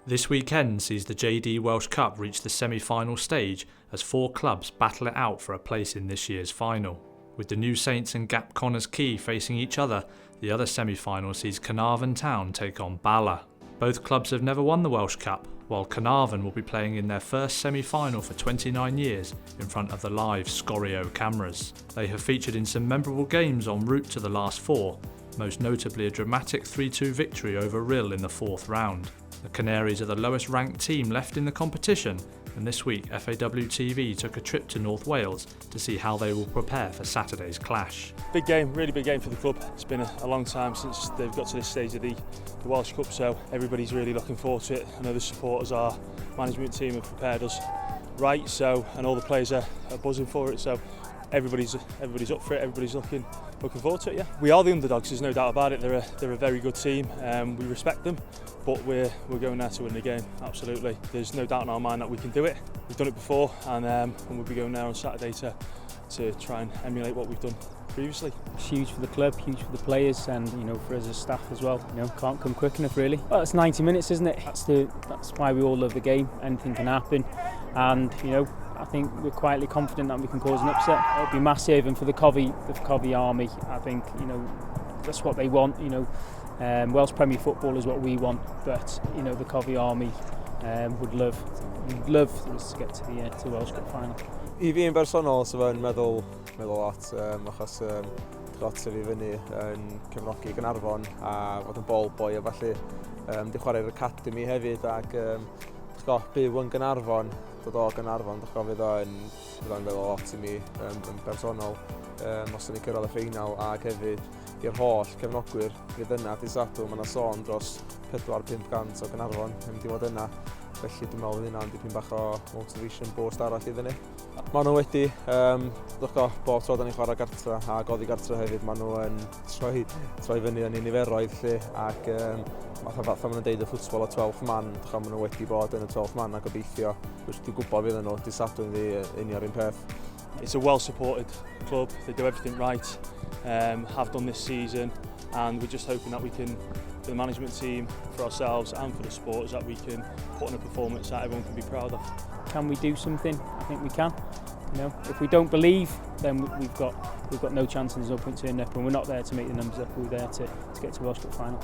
This weekend sees the JD Welsh Cup reach the semi-final stage as 4 clubs battle it out for a place in this year's final. With the New Saints and Gap Connors Quay facing each other, the other semi-final sees Caernarfon Town take on Bala. Both clubs have never won the Welsh Cup, while Caernarfon will be playing in their first semi-final for 29 years in front of the live Scorio cameras. They have featured in some memorable games en route to the last 4, most notably a dramatic 3-2 victory over Rill in the 4th round. The Canaries are the lowest ranked team left in the competition, and this week FAWTV took a trip to North Wales to see how they will prepare for Saturday's clash. Big game, really big game for the club. It's been a long time since they've got to this stage of the Welsh Cup, so everybody's really looking forward to it. I know the supporters, our management team have prepared us right, and all the players are buzzing for it, so everybody's up for it, everybody's looking forward to it, yeah. We are the underdogs, there's no doubt about it. They're a very good team, we respect them, but we're going there to win the game, absolutely. There's no doubt in our mind that we can do it. We've done it before, and we'll be going there on Saturday to try and emulate what we've done previously. It's huge for the club, huge for the players, and for us as staff as well. Can't come quick enough really. Well, it's 90 minutes, isn't it? That's why we all love the game. Anything can happen, and I think we're quietly confident that we can cause an upset. It'll be massive, and for the Covey army, I think that's what they want. Welsh Premier Football is what we want, but the Covey army would love us to get to the Welsh Cup final. I fi'n bersonol, sy'n meddwl lot, achos lot sef I fyny yn cefnogi Caernarfon a fod yn ball boy a falle di chwarae'r academy hefyd ac byw yn Caernarfon, dod o Caernarfon, fydd o'n meddwl lot I mi yn bersonol os ydyn ni cyrraedd y ffeinal ac hefyd i'r holl cefnogwyr fydd yna dydd Sadwrn, mae yna sôn dros 4-500 o Caernarfon yn mynd I fod yna. Felly dwi'n meddwl yna dipyn bach o motivation boost arall iddyn ni. Maen nhw wedi, bob tro da ni'n chwarae gartra a goddi gartra hefyd, maen nhw yn troi fyny yn niferoedd lle ac fatha maen nhw'n deud y ffwtbol o 12 man, maen nhw wedi bod yn y 12 man a gobeithio. Dwi'n gwybod fydd nhw dydd Sadwrn uni'r un peth. It's a well-supported club, they do everything right, have done this season, and we're just hoping that we can, for the management team, for ourselves and for the supporters, that we can put on a performance that everyone can be proud of. Can we do something? I think we can. If we don't believe, then we've got no chance and there's no point turning up, and we're not there to make the numbers up, we're there to get to the Welsh Cup final.